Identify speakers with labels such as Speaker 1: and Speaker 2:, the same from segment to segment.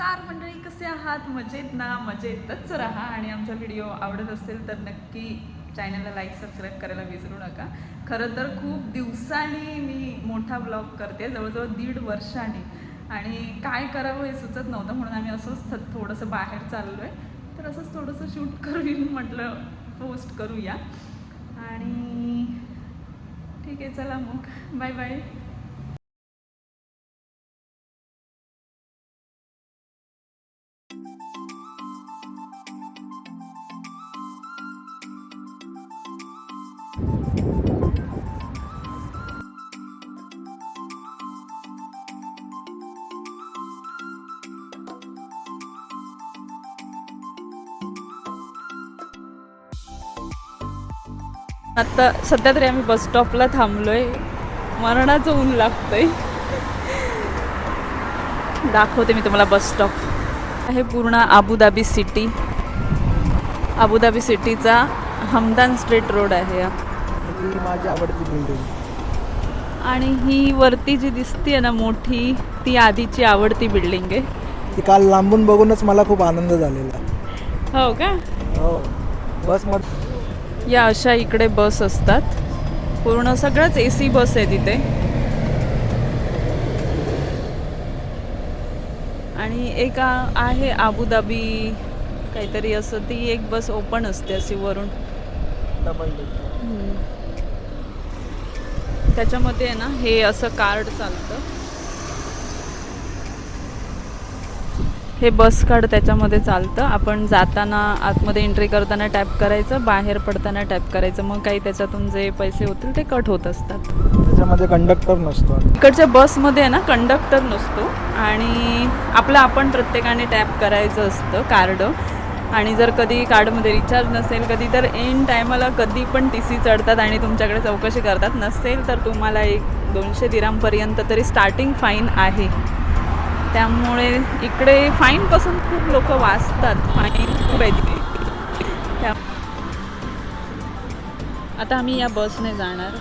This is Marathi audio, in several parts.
Speaker 1: नमस्कार मंडळी, कसे आहात? मजेत ना? मजेतच राहा आणि आमचा व्हिडिओ आवडत असेल तर नक्की चॅनलला लाईक सबस्क्राईब करायला विसरू नका. खरं तर खूप दिवसांनी मी मोठा ब्लॉग करते, जवळजवळ 1.5 वर्षांनी, आणि काय करावं हे सुचत नव्हतं म्हणून आम्ही असंच थोडंसं बाहेर चाललो आहे. तर असंच थोडंसं शूट करून म्हटलं पोस्ट करूया. आणि ठीक आहे, चला मग बाय बाय. आता सध्या तरी आम्ही बस स्टॉपला थांबलोय. मरणाचं ऊन लागतंय. दाखवते मी तुम्हाला बस स्टॉप. आहे पूर्ण अबुधाबी सिटी. अबुधाबी सिटीचा हमदान स्ट्रीट रोड आहे.
Speaker 2: माझी आवडती बिल्डिंग.
Speaker 1: आणि ही वरती जी दिसते ना मोठी, ती आधीची आवडती बिल्डिंग आहे.
Speaker 2: ती काल लांबून बघूनच मला खूप आनंद झालेला.
Speaker 1: हो का?
Speaker 2: हो. बसमध्ये
Speaker 1: या अशा इकडे बस असतात. पूर्ण सगळंच AC बस आहे तिथे. आणि एक आहे अबुधाबी काहीतरी असं, ती एक बस ओपन असते अशी वरून. त्याच्यामध्ये आहे ना हे असं कार्ड चालतं. हे बस कार्ड त्याच्यामध्ये चालतं. आपण जाताना आतमध्ये एंट्री करताना टॅप करायचं, बाहेर पडताना टॅप करायचं, मग काही त्याच्यातून जे पैसे होतील ते कट होत असतात.
Speaker 2: त्याच्यामध्ये कंडक्टर नसतो.
Speaker 1: इकडच्या बसमध्ये आहे ना कंडक्टर नसतो आणि आपण प्रत्येकाने टॅप करायचं असतं कार्ड. आणि जर कधी कार्डमध्ये रिचार्ज नसेल, कधी तर एन टायमाला कधी पण TC चढतात आणि तुमच्याकडे चौकशी करतात. नसेल तर तुम्हाला 200 दिरहामपर्यंत तरी स्टार्टिंग फाईन आहे. त्यामुळे इकडे फाईनपासून खूप लोक वाचतात. फाईन खूप आहे तिथे. आता आम्ही या बसने जाणार.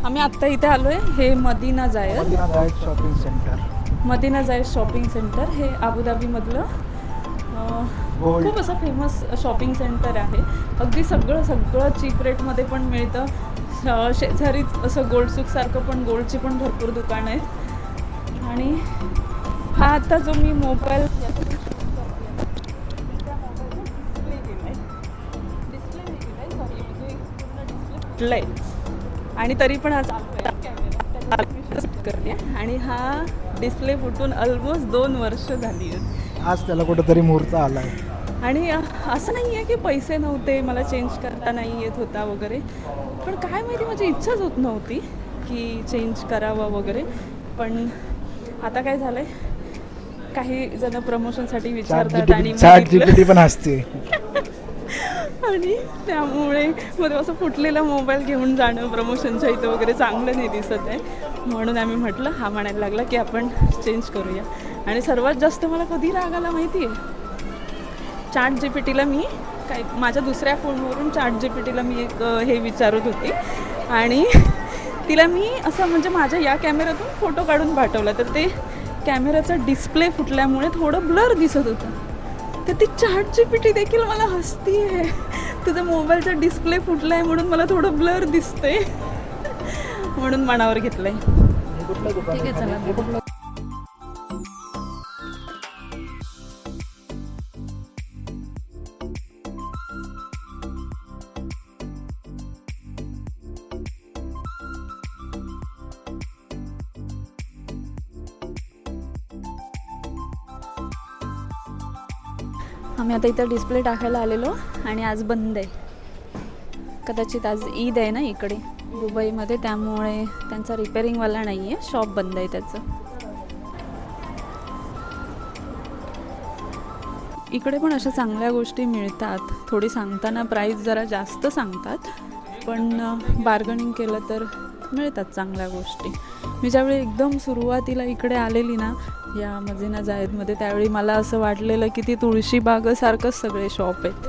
Speaker 1: आम्ही आत्ता इथे आलो आहे. हे मदीना जायद
Speaker 2: शॉपिंग सेंटर.
Speaker 1: मदीना जायद शॉपिंग सेंटर हे अबुधाबीमधलं खूप असं फेमस शॉपिंग सेंटर आहे. अगदी सगळं चीप रेटमध्ये पण मिळतं. शेजारीच असं गोल्डसुकसारखं पण गोल्डची पण भरपूर दुकानं आहेत. आणि हा आता जो मी मोबाईल डिस्प्ले आणि तरी पण हा करते. आणि हा डिस्प्ले फुटून ऑलमोस्ट 2 वर्ष झाली आहेत.
Speaker 2: आज त्याला कुठेतरी मुहूर्त आला आहे.
Speaker 1: आणि असं नाही आहे की पैसे नव्हते, मला चेंज करता नाही येत होता वगैरे, पण काय माहिती माझी इच्छाच होत नव्हती की चेंज करावं वगैरे. पण आता काय झालं आहे, काही जण प्रमोशनसाठी विचारतात आणि
Speaker 2: ChatGPT पण असते.
Speaker 1: आणि त्यामुळे मध्ये असं फुटलेला मोबाईल घेऊन जाणं प्रमोशनच्या इथं वगैरे चांगलं नाही दिसत आहे. म्हणून आम्ही म्हटलं, हा म्हणायला लागला की आपण चेंज करूया. आणि सर्वात जास्त मला कधी राग आला माहिती आहे, ChatGPTला मी माझ्या दुसऱ्या फोनवरून ChatGPTला मी एक हे विचारत होती आणि तिला मी असं म्हणजे माझ्या या कॅमेऱ्यातून फोटो काढून पाठवला, तर ते कॅमेऱ्याचा डिस्प्ले फुटल्यामुळे थोडं ब्लर दिसत होतं. तर ती ChatGPT देखील मला हसती आहे, तुझा मोबाईलचा डिस्प्ले फुटला आहे म्हणून मला थोडं ब्लर दिसते. म्हणून मनावर घेतलंय. ठीक आहे, चला. आम्ही आता इथं डिस्प्ले टाकायला आलेलो आणि आज बंद आहे. कदाचित आज ईद आहे ना इकडे दुबईमध्ये, त्यामुळे त्यांचा रिपेअरिंगवाला नाही आहे, शॉप बंद आहे त्याचं. इकडे पण अशा चांगल्या गोष्टी मिळतात. थोडी सांगताना प्राईस जरा जास्त सांगतात, पण बार्गनिंग केलं तर मिळतात चांगल्या गोष्टी. मी ज्यावेळी एकदम सुरुवातीला इकडे आलेली ना या मदीना जायदमध्ये, त्यावेळी मला असं वाटलेलं की ती तुळशी बागसारखंच सगळे शॉप आहेत.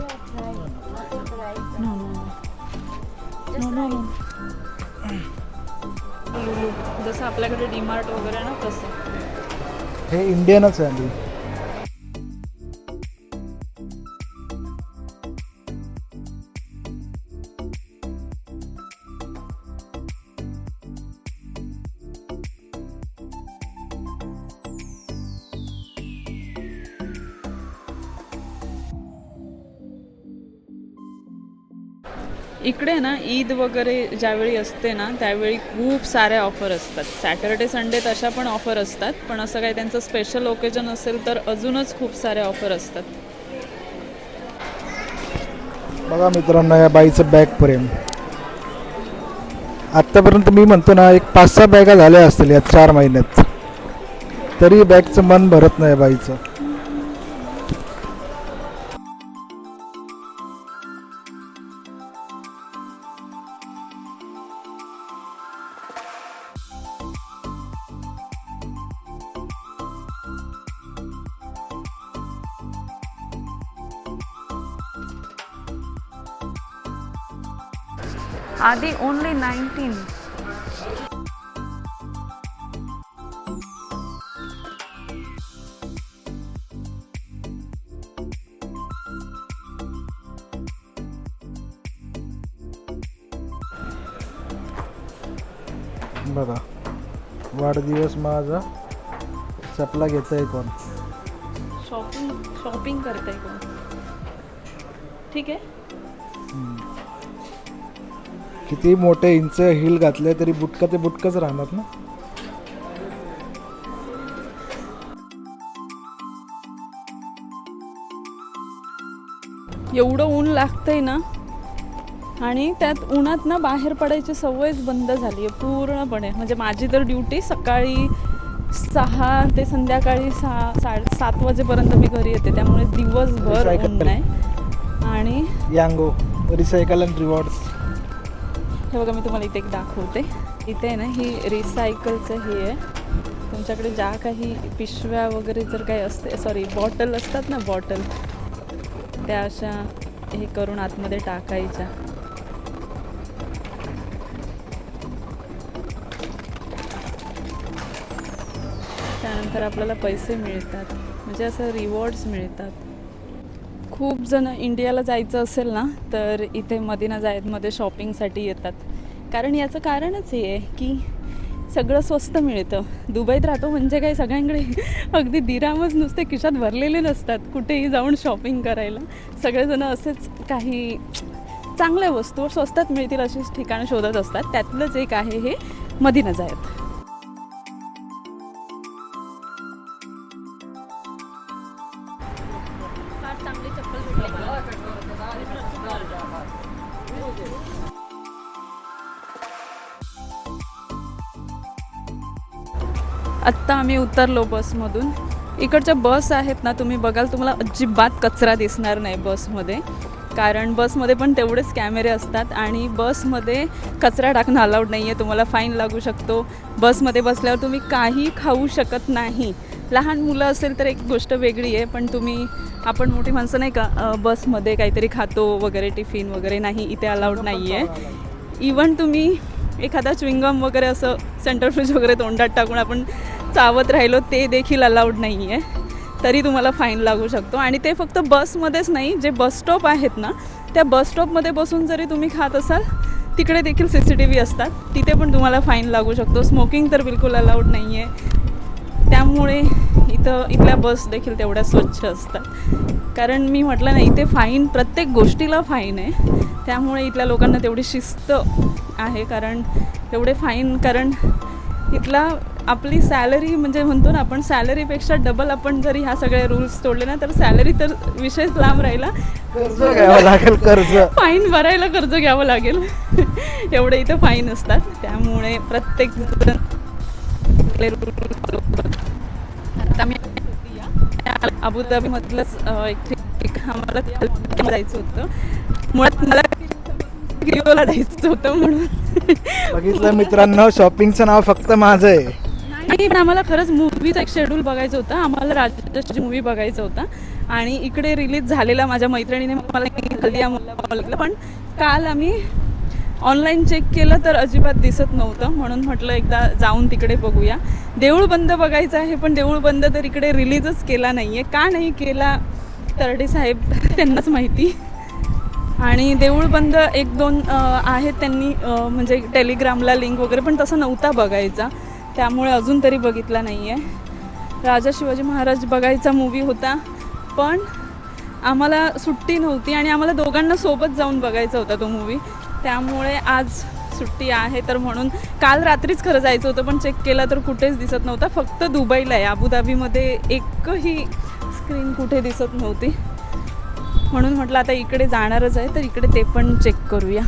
Speaker 1: जसं आपल्याकडे डीमार्ट वगैरे ना तसं.
Speaker 2: हे इंडियनच आहे आधी.
Speaker 1: इकडे ना ईद वगैरे ज्यावेळी असते ना त्यावेळी खूप साऱ्या ऑफर असतात. सॅटर्डे संडे तशा पण ऑफर असतात, पण असं काही त्यांचं स्पेशल ओकेजन असेल तर अजूनच खूप साऱ्या ऑफर असतात.
Speaker 2: बघा मित्रांनो, या बाईचं बॅग प्रेम. आत्तापर्यंत मी म्हणतो ना एक 5-6 बॅगा झाल्या असतील या 4 महिन्यात, तरी बॅगचं मन भरत नाही बाईचं.
Speaker 1: आधी ओनली 19.
Speaker 2: बघा, वाढदिवस माझा चपला घेतोय कोण?
Speaker 1: शॉपिंग करते कोण? ठीक आहे.
Speaker 2: किती मोठे इंच हिल घातले तरी बुटका ते बुटकच राहणार ना.
Speaker 1: एवढं ऊन लागतंय ना, आणि त्यात उन्हात ना बाहेर पडायची सवयच बंद झाली आहे पूर्णपणे. म्हणजे माझी तर ड्युटी सकाळी 6 ते संध्याकाळी 6-7 वाजेपर्यंत मी घरी येते, त्यामुळे दिवसभर ऊन नाही. आणि
Speaker 2: यांगो रिसायकल अँड रिवॉर्ड्स.
Speaker 1: हे बघा, मी तुम्हाला इथे एक दाखवते. इथे आहे ना ही रिसायकलचं हे आहे. तुमच्याकडे ज्या काही पिशव्या वगैरे जर काही असते, सॉरी बॉटल असतात ना, बॉटल, त्या अशा हे करून आतमध्ये टाकायच्या. त्यानंतर आपल्याला पैसे मिळतात, म्हणजे असं रिवॉर्ड्स मिळतात. खूप जण इंडियाला जायचं असेल ना तर इथे मदीना जायदमध्ये शॉपिंगसाठी येतात. कारण याचं कारणच हे आहे की सगळं स्वस्त मिळतं. दुबईत राहतो म्हणजे काही सगळ्यांकडे अगदी दिरामच नुसते खिशात भरलेले नसतात कुठेही जाऊन शॉपिंग करायला. सगळेजण असेच काही चांगल्या वस्तू स्वस्तात मिळतील अशीच ठिकाणं शोधत असतात. त्यातलंच एक आहे हे मदीना जायद. आत्ता आम्ही उतरलो बसमधून. इकडच्या बस आहेत ना, तुम्ही बघाल तुम्हाला अजिबात कचरा दिसणार नाही बसमध्ये, कारण बसमध्ये पण तेवढेच कॅमेरे असतात आणि बसमध्ये कचरा टाकणं अलाउड नाही आहे. तुम्हाला फाईन लागू शकतो. बसमध्ये बसल्यावर तुम्ही काही खाऊ शकत नाही. लहान मुलं असेल तर एक गोष्ट वेगळी आहे, पण आपण मोठी माणसं नाही का बसमध्ये काहीतरी खातो वगैरे, टिफिन वगैरे नाही, इथे अलाउड नाही आहे. इवन तुम्ही एखादा च्विंगम वगैरे असं सेंटर फ्रीज वगैरे तोंडात टाकून आपण चावत राहिलो ते देखील अलाउड नाही आहे, तरी तुम्हाला फाईन लागू शकतो. आणि ते फक्त बसमध्येच नाही, जे बसस्टॉप आहेत ना त्या बसस्टॉपमध्ये बसून जरी तुम्ही खात असाल तिकडे देखील CCTV असतात, तिथे पण तुम्हाला फाईन लागू शकतो. स्मोकिंग तर बिलकुल अलाउड नाही आहे. त्यामुळे इथल्या बस देखील तेवढ्या स्वच्छ असतात. कारण मी म्हटलं ना, इथे फाईन, प्रत्येक गोष्टीला फाईन आहे. त्यामुळे इथल्या लोकांना तेवढी शिस्त आहे, कारण तेवढे फाईन, कारण इथला आपली सॅलरी म्हणजे म्हणतो ना आपण सॅलरीपेक्षा डबल आपण जरी ह्या सगळे रूल्स तोडले ना तर सॅलरी तर विषयच लांब राहिला.
Speaker 2: कर्ज घ्यावं लागेल, कर्ज.
Speaker 1: फाईन भरायला कर्ज घ्यावं लागेल. एवढे इथं फाईन असतात. त्यामुळे प्रत्येक जण आता आम्ही अबुधाबीमधलंच एक आम्हाला जायचं होतं. मुळात मला कियोला जायचं होतं म्हणून.
Speaker 2: बघितलं मित्रांनो, शॉपिंगचं नाव फक्त माझं आहे.
Speaker 1: नाही पण आम्हाला खरंच मूवीचा एक शेड्यूल बघायचं होतं. आम्हाला राजश्री मूवी बघायचा होता आणि इकडे रिलीज झालेला माझ्या मैत्रिणीने मला पण काल आम्ही ऑनलाईन चेक केलं तर अजिबात दिसत नव्हतं. म्हणून म्हटलं एकदा जाऊन तिकडे बघूया. देऊळ बंद बघायचं आहे पण देऊळ बंद तर इकडे रिलीजच केला नाही आहे. का नाही केला तरडे साहेब त्यांनाच माहिती. आणि देऊळ बंद 1-2 आहेत त्यांनी म्हणजे टेलिग्रामला लिंक वगैरे पण तसा नव्हता बघायचा. त्यामुळे अजून तरी बघितला नाही आहे. राजा शिवाजी महाराज बघायचा मूवी होता पण आम्हाला सुट्टी नव्हती आणि आम्हाला दोघांना सोबत जाऊन बघायचा होता तो मूवी. त्यामुळे आज सुट्टी आहे तर म्हणून काल रात्रीच खरं जायचं होतं पण चेक केला तर कुठेच दिसत नव्हता. फक्त दुबईला आहे. अबुधाबीमध्ये एकही स्क्रीन कुठे दिसत नव्हती. म्हणून म्हटलं आता इकडे जाणारच आहे तर इकडे ते पण चेक करूया.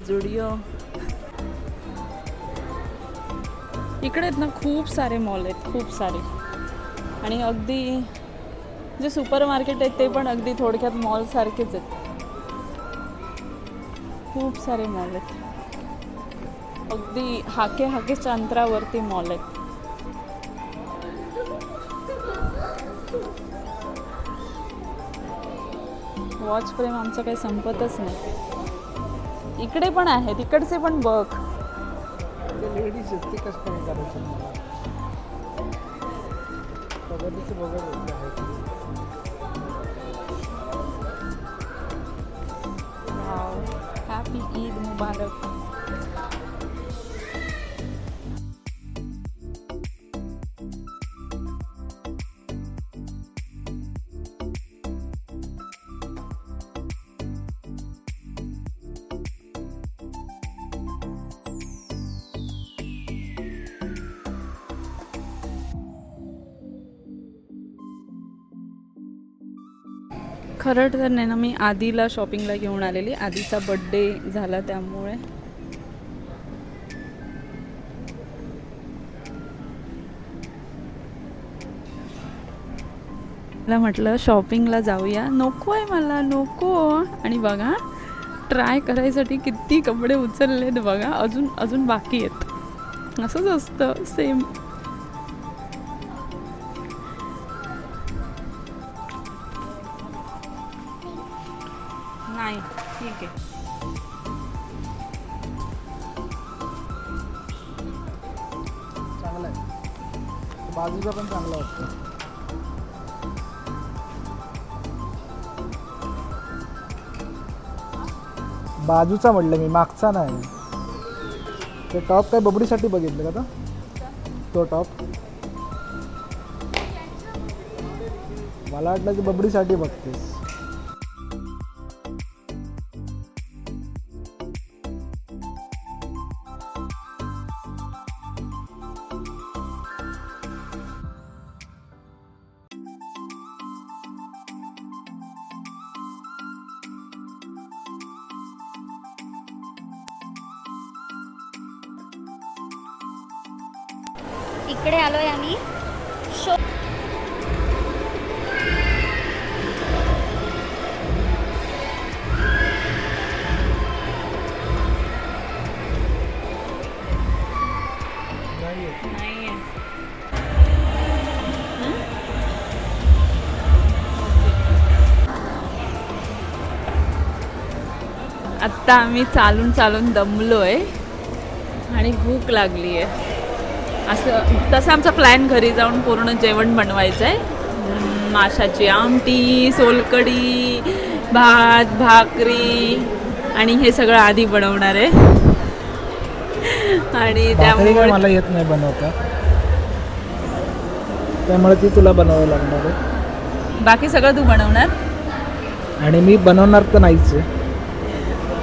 Speaker 1: जुडिओ इकडे आहेत ना खूप सारे मॉल आहेत, खूप सारे. आणि अगदी जे सुपर मार्केट आहेत ते पण अगदी थोडक्यात मॉल सारखेच आहेत. खूप सारे मॉल आहेत. अगदी हाकेच्या अंतरावरती मॉल आहेत. वॉच फ्रेम आमचं काही संपतच नाही. इकडे पण आहेत, इकडचे पण बघ.
Speaker 2: लेडीज ते कसं काय करायचं
Speaker 1: हॅपी ईद मुबारक. खरं तर नाही ना मी आधीला शॉपिंगला घेऊन आलेली. आधीचा बड्डे झाला त्यामुळे. मला म्हटलं शॉपिंगला जाऊया. नको आहे मला, नको. आणि बघा ट्राय करायसाठी किती कपडे उचललेत बघा. अजून बाकी आहेत. असंच असतं सेम. नाही ठीक आहे.
Speaker 2: चांगला आहे. बाजूचा पण चांगला वाटतो. बाजूचा म्हटलं मी, मागचा नाही. ते टॉप काय बबडीसाठी बघितलं का तो टॉप? मला वाटलं की बबडीसाठी बघतेस.
Speaker 3: इकडे आलोय आम्ही शो.
Speaker 1: नाही आत्ता आम्ही चालून दमलोय आणि भूक लागली आहे. असं तसं आमचा प्लॅन घरी जाऊन पूर्ण जेवण बनवायचं आहे. माशाची आमटी, सोलकढी, भात, भाकरी आणि हे सगळं आधी बनवणार आहे. आणि
Speaker 2: भाकरी काय
Speaker 1: त्यामुळे
Speaker 2: मला येत नाही बनवता, त्यामुळे ती तुला बनवावं लागणार आहे.
Speaker 1: बाकी सगळं तू बनवणार.
Speaker 2: आणि मी बनवणार तर नाहीच आहे.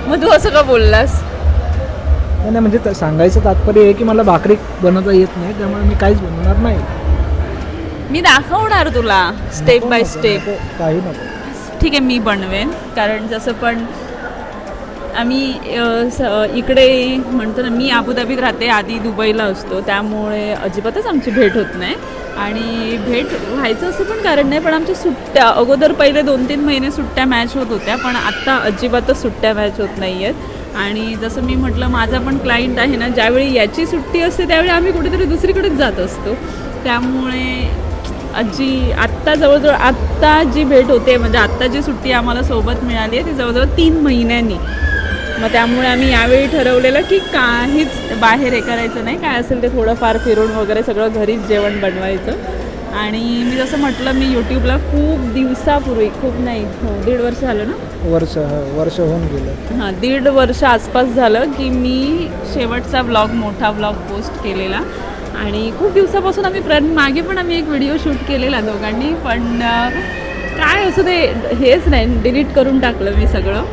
Speaker 1: मग तू असं का बोललास?
Speaker 2: नाही नाही, म्हणजे सांगायचं तात्पर्य आहे की मला भाकरी बनवता येत नाही, त्यामुळे मी काहीच बनवणार नाही.
Speaker 1: मी दाखवणार तुला स्टेप
Speaker 2: नको,
Speaker 1: बाय
Speaker 2: नको,
Speaker 1: स्टेप.
Speaker 2: नको, काही नको.
Speaker 1: ठीक आहे, मी बनवेन. कारण जसं पण आम्ही इकडे म्हणतो ना, मी अबुधाबीत राहते, आधी दुबईला असतो, त्यामुळे अजिबातच आमची भेट होत नाही. आणि भेट व्हायचं असं पण कारण नाही, पण आमच्या सुट्ट्या अगोदर पहिले 2-3 महिने सुट्ट्या मॅच होत होत्या, पण आत्ता अजिबातच सुट्ट्या मॅच होत नाही आहेत. आणि जसं मी म्हटलं, माझा पण क्लायंट आहे ना, ज्यावेळी याची सुट्टी असते त्यावेळी आम्ही कुठेतरी दुसरीकडेच जात असतो. त्यामुळे आत्ता जवळजवळ आत्ता जी भेट होते, म्हणजे आत्ता जी सुट्टी आम्हाला सोबत मिळाली आहे ती जवळजवळ 3 महिन्यांनी. मग त्यामुळे आम्ही यावेळी ठरवलेलं की काहीच बाहेर हे करायचं नाही, काय असेल ते थोडंफार फिरून वगैरे सगळं घरीच जेवण बनवायचं. आणि मी जसं म्हटलं, मी यूट्यूबला खूप दिवसापूर्वी, खूप नाही, 1.5 वर्ष झालं ना,
Speaker 2: वर्ष होऊन गेलं.
Speaker 1: 1.5 वर्ष आसपास झालं की मी शेवटचा मोठा व्लॉग पोस्ट केलेला. आणि खूप दिवसापासून आम्ही मागे पण आम्ही एक व्हिडिओ शूट केलेला दोघांनी, पण काय असं ते हेच नाही, डिलीट करून टाकलं मी सगळं.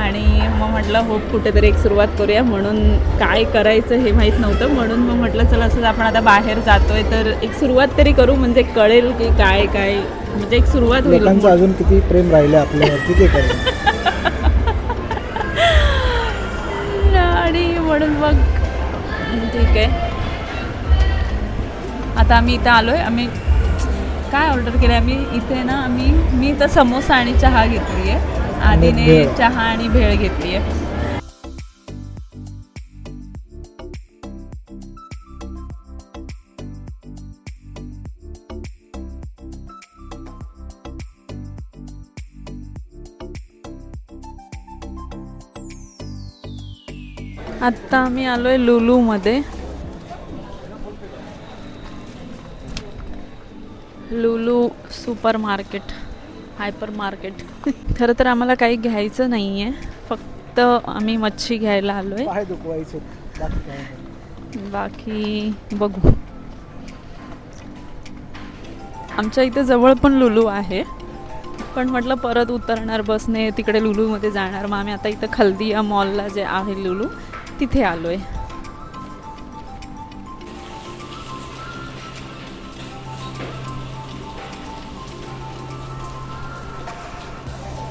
Speaker 1: आणि मग म्हटलं कुठेतरी एक सुरुवात करूया, म्हणून काय करायचं हे माहीत नव्हतं, म्हणून मग म्हटलं चला असंच आपण आता बाहेर जातोय तर एक सुरुवात तरी करू, म्हणजे कळेल की काय काय, म्हणजे एक सुरुवात होईल.
Speaker 2: लोकांचं अजून किती प्रेम राहिलं आपल्यावरती ते कळेल.
Speaker 1: आणि म्हणून मग ठीक आहे. आता आम्ही इथं आलो आहे. आम्ही काय ऑर्डर केलं आहे, आम्ही इथे ना मी तर समोसा आणि चहा घेतली आहे, आधीने
Speaker 2: भेळ.
Speaker 1: चहा आणि भेळ घेतली आहे. आत्ता आम्ही आलो आहे लुलूमध्ये. Lulu super market, hyper market. खरं तर आम्हाला काही घ्यायचं नाही आहे, फक्त आम्ही मच्छी घ्यायला आलो आहे.
Speaker 2: पाय दुखवायचे, बाकी काय नाही.
Speaker 1: बाकी बघू. आमच्या इथे जवळ पण लुलू आहे, पण म्हटलं परत उतरणार बसने, तिकडे लुलूमध्ये जाणार. मग आम्ही आता इथं खल्दिया मॉलला जे आहे लुलू, तिथे आलो आहे.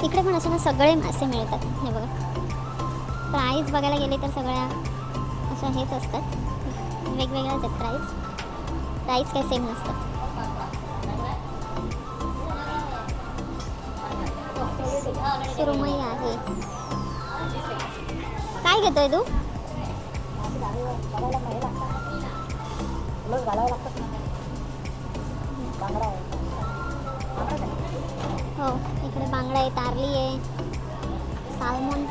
Speaker 3: इकडे पण असे ना सगळे मासे मिळतात. हे बघा, प्राईस बघायला गेले तर सगळ्या अशा हेच असतात, वेगवेगळ्याच आहेत प्राईस काही सेम नसतात. सुरमई आहे. काय घेतोय तू? हो, इकडे बांगडा आहे, तारली आहे, सालमोन.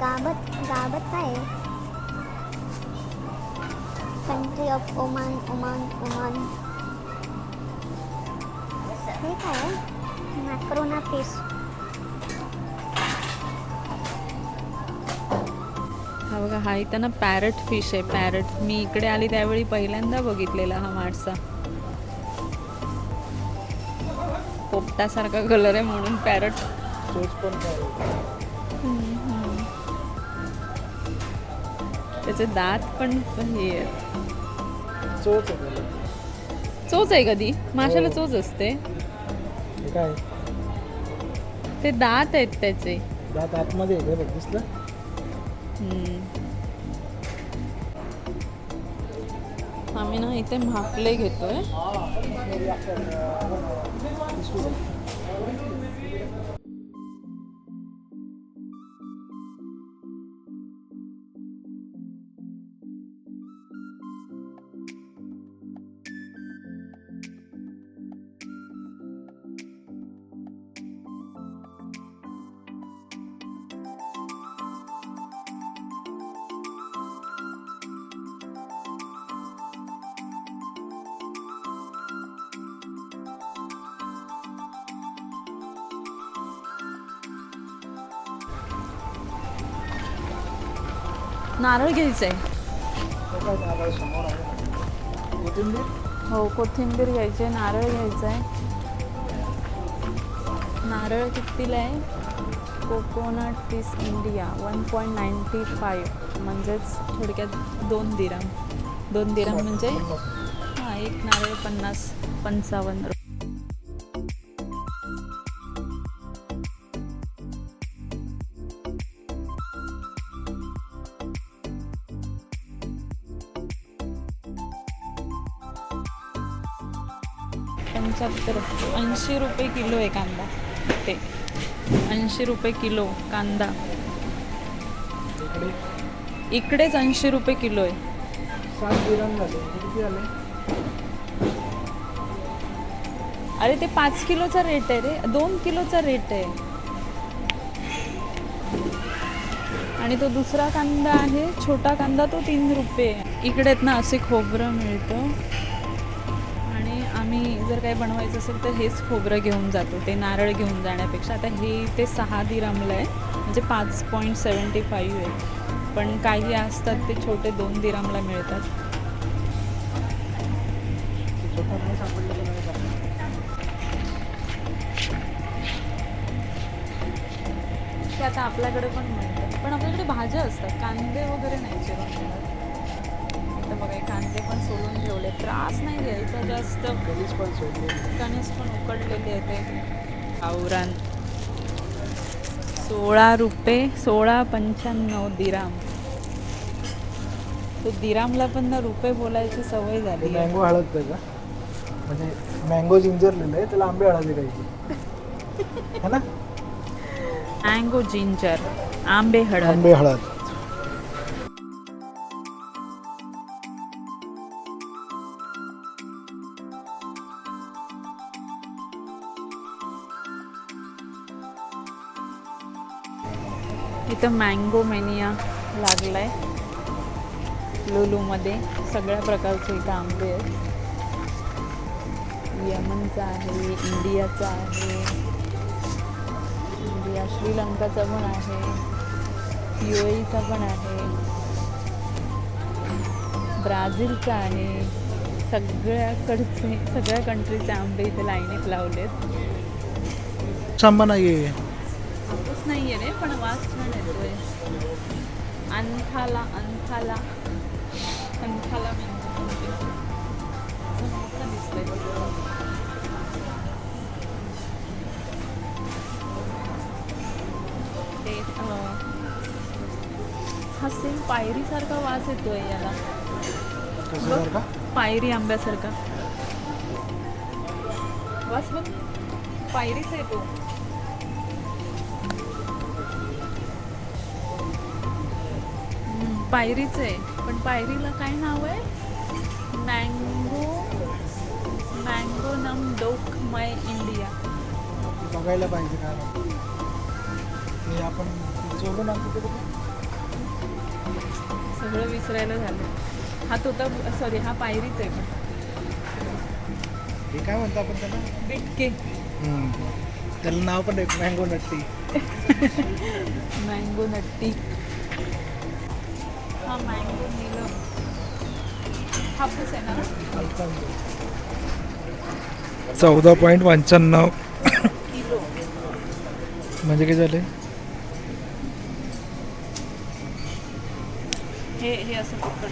Speaker 3: गाबत काय आहे? Country of Oman. हे काय आहे? मॅक्रोना फिश.
Speaker 1: हा बघा, हा इथं ना पॅरट फिश आहे. पॅरट मी इकडे आली त्यावेळी पहिल्यांदा बघितलेला हा मासा. पोपटासारखा कलर आहे म्हणून पॅरट.
Speaker 2: चोच पण काय,
Speaker 1: त्याचे दात पण हे आहेत.
Speaker 2: चोच आहे.
Speaker 1: चोच आहे कधी? माशाला चोच असते.
Speaker 2: हे काय,
Speaker 1: ते दात आहेत त्याचे.
Speaker 2: दात आतमध्ये आहे बघ, दिसलं.
Speaker 1: आम्ही ना इथे म्हापले घेतोय. नारळ घ्यायचं आहे.
Speaker 2: तो काय नारळ समोर आहे ना. कोथिंबीर
Speaker 1: हो, कोथिंबीर घ्यायची आहे, नारळ घ्यायचा आहे. नारळ कितीला आहे? कोकोनट पीस इंडिया 1.95 म्हणजेच थोडक्यात 2 दिराम. 2 दिराम म्हणजे हां, एक नारळ 55 रुपये. ₹75 80 रुपये किलो आहे कांदा. ते 80 रुपये किलो कांदा.
Speaker 2: इकडे
Speaker 1: इकडेच 80 रुपये किलो आहे.
Speaker 2: 7 दिरहम झाले. किती झाले?
Speaker 1: अरे ते 5 किलोचा रेट आहे रे, 2 किलोचा रेट आहे. आणि तो दुसरा कांदा आहे, छोटा कांदा, तो 3 रुपये. इकडेत ना असे खोबरं मिळतं. आणि आम्ही जर काही बनवायचं असेल तर हेच खोबरं घेऊन जातो, ते नारळ घेऊन जाण्यापेक्षा. आता हे ते 6 दिरामला आहे, म्हणजे 5.75 आहे. पण काही असतात ते छोटे 2 दिरामला मिळतात.
Speaker 2: छोटा नाही सापडलं तर नाही सापडलं.
Speaker 1: ते आता आपल्याकडे पण मिळतात, पण आपल्याकडे भाज्या असतात, कांदे वगैरे नाही चिरून मिळत. तर बघा, हे कांदे पण सोलून ठेवले, त्रास नाही घ्यायचा जास्त.
Speaker 2: कधीच पण सोडले.
Speaker 1: कणीस पण उकडलेले आहेत ते. गावरान 16 रुपये, 16.95 दिराम. तो दिरामला पण ना रुपये बोलायची सवय झाली आहे.
Speaker 2: मँगो हळद त्याचा, म्हणजे मँगो जिंजर लिहिलं आहे, त्याला आंबे हळद द्यायची है ना.
Speaker 1: मँगो जिंजर, आंबे हळद.
Speaker 2: आंबे हळद.
Speaker 1: इथं मँगो मेनिया लागलाय लुलूमध्ये. सगळ्या प्रकारचे इथं आंबे आहेत. यमनचा आहे, इंडियाचा आहे, इंडिया श्रीलंकाचा पण आहे, UAEचा पण आहे, ब्राझीलचा आहे. सगळ्या कंट्रीचे आंबे इथे लाईनीत लावलेत.
Speaker 2: आंबा नाहीये.
Speaker 1: हापूस नाही आहे रे, पण वास छान येतोय. अंथाला अंथाला अंथाला मोठं दिसतंय. ते हा सेम पायरीसारखा वास येतोय याला.
Speaker 2: कसं का?
Speaker 1: पायरी आंब्यासारखा वास बघ, पायरीच आहे तो. पायरीच आहे, पण पायरीला काय नाव आहे? मँगो नम डोक माय इंडिया.
Speaker 2: बघायला पाहिजे काय ते आपण जोडून आणतो ते.
Speaker 1: सगळं विसरायला झालं. हा तोता, सॉरी, हा पायरीच आहे. पण
Speaker 2: हे काय म्हणतो आपण त्याला?
Speaker 1: बिटके.
Speaker 2: त्याला नाव पण आहे मँगो नट्टी.
Speaker 1: Mango Nutty. हा मँगो नीलम हापूस आहे ना.
Speaker 2: 14.95
Speaker 1: किलो.
Speaker 2: म्हणजे काय झाले?
Speaker 1: हे असं पकड.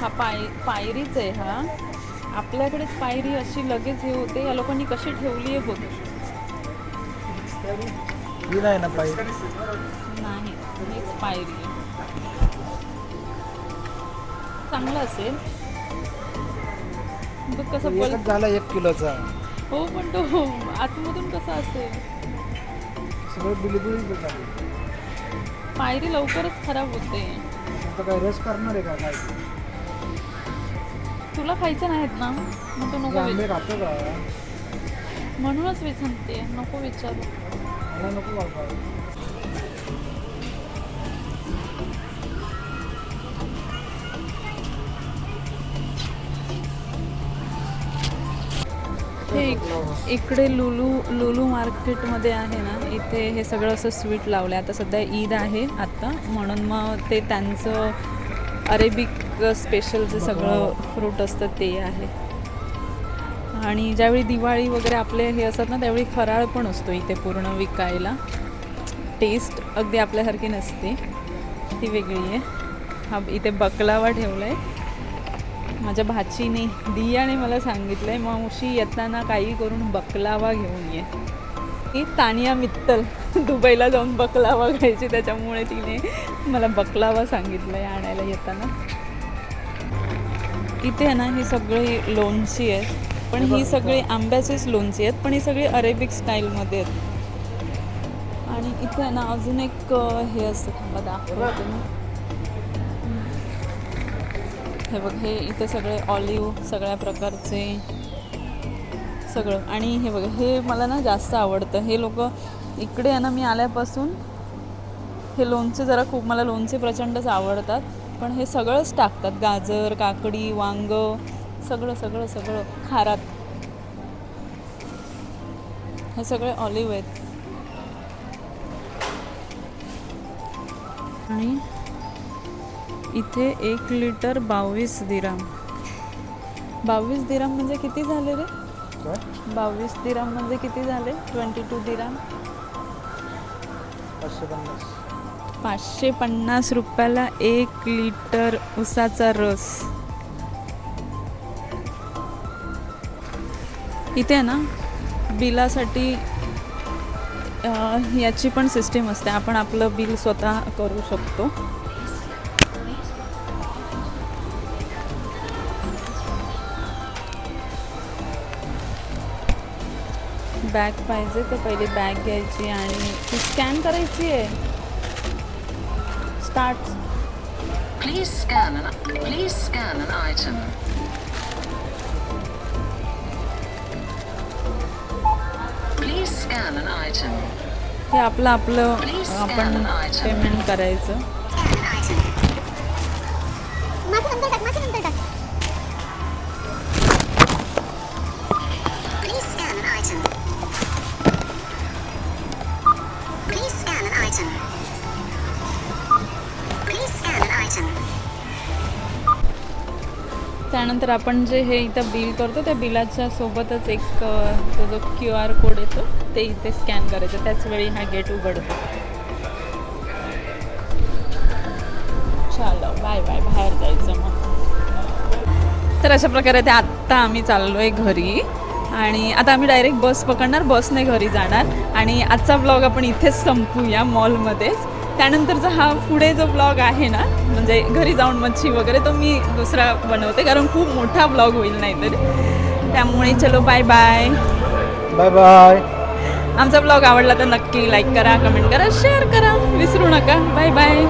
Speaker 1: हा पायरीच आहे. हा आपल्याकडेच पायरी अशी लगेच हे होते. या लोकांनी कशी ठेवली आहे बघ.
Speaker 2: ही नाही ना पाहिजे.
Speaker 1: नाही, हीच पायरी आहे. चांगलं असेल बघ कसं बल्क.
Speaker 2: एकच झाला 1 किलोचा.
Speaker 1: हो, पण तो आतमधून कसा असेल.
Speaker 2: सगळं बिलबिली झाली.
Speaker 1: पायरी लवकरच खराब होते.
Speaker 2: आता काय रस करणार आहे का काय?
Speaker 1: तुला खायचं नाहीत ना, मग तू नको
Speaker 2: आंबे खातो का?
Speaker 1: म्हणूनच विचारते, नको विचारू.
Speaker 2: मला नको बाबा.
Speaker 1: हे इकडे लुलू मार्केटमध्ये आहे ना, इथे हे सगळं असं स्वीट लावलं आहे. आता सध्या ईद आहे आत्ता, म्हणून मग ते त्यांचं अरेबिक स्पेशल जे सगळं फ्रूट असतं ते आहे. आणि ज्यावेळी दिवाळी वगैरे आपले हे असतात ना, त्यावेळी फराळ पण असतो इथे पूर्ण विकायला. टेस्ट अगदी आपल्यासारखी नसते, ती वेगळी आहे. हा इथे बकलावा ठेवला आहे. माझ्या भाचीने दियाने मला सांगितलं आहे, मावशी येताना काही करून बकलावा घेऊन ये. ती तानिया मित्तल दुबईला जाऊन बकलावा घ्यायची, त्याच्यामुळे तिने मला बकलावा सांगितलं आहे आणायला येताना. इथे आहे ना ही सगळी लोणची आहेत, पण ही सगळी आंब्याचीच लोणची आहेत, पण ही सगळी अरेबिक स्टाईलमध्ये आहेत. आणि इथे आहे ना अजून एक हे असतं, थांबा दाखवते मी. हे बघ, हे इथे सगळे ऑलिव्ह सगळ्या प्रकारचे सगळं. आणि हे बघ, हे मला ना जास्त आवडतं. हे लोक इकडे आहे ना, मी आल्यापासून हे लोणचे जरा खूप, मला लोणचे प्रचंडच आवडतात, पण हे सगळंच टाकतात. गाजर, काकडी, वांग, सगळं सगळं सगळं खारात. हे सगळे ऑलिव्ह आहेत. आणि इथे 1 लिटर 22 दिराम. 22 दिराम म्हणजे किती झाले रे? 22 दिराम म्हणजे किती झाले? 22 दिराम. 550 रुपयाला 1 लिटर उसाचा रस. इथे ना बिलासाठी याची पण सिस्टीम असते, आपण आपलं बिल स्वतः करू शकतो. बॅग पाहिजे तर पहिली बॅग घ्यायची आणि ती स्कॅन करायची आहे. Start.
Speaker 4: Please scan an item. Please scan an item.
Speaker 1: हे आपलं आपण पेमेंट करायचं.
Speaker 3: माझं नंतर टाक. Please scan an item. Please scan an item. Please scan an item.
Speaker 1: त्यानंतर आपण जे हे इथं बिल करतो, त्या बिलाच्या सोबतच एक तो जो QR कोड येतो ते इथे स्कॅन करायचं. त्याच वेळी हा गेट उघडतो. चलो बाय बाय, बाहेर जायचं मग. तर अशा प्रकारे ते आत्ता आम्ही चाललो आहे घरी. आणि आता आम्ही डायरेक्ट बस पकडणार, बसने घरी जाणार. आणि आजचा ब्लॉग आपण इथेच संपूया मॉलमध्येच. त्यानंतरचा हा पुढे जो ब्लॉग आहे ना, म्हणजे घरी जाऊन मच्छी वगैरे, तो मी दुसरा बनवते, कारण खूप मोठा ब्लॉग होईल नाही तरी. त्यामुळे चलो बाय बाय.
Speaker 2: Bye bye.
Speaker 1: आमचा ब्लॉग आवडला तर नक्की लाईक करा, कमेंट करा, शेअर करा, विसरू नका. Bye bye.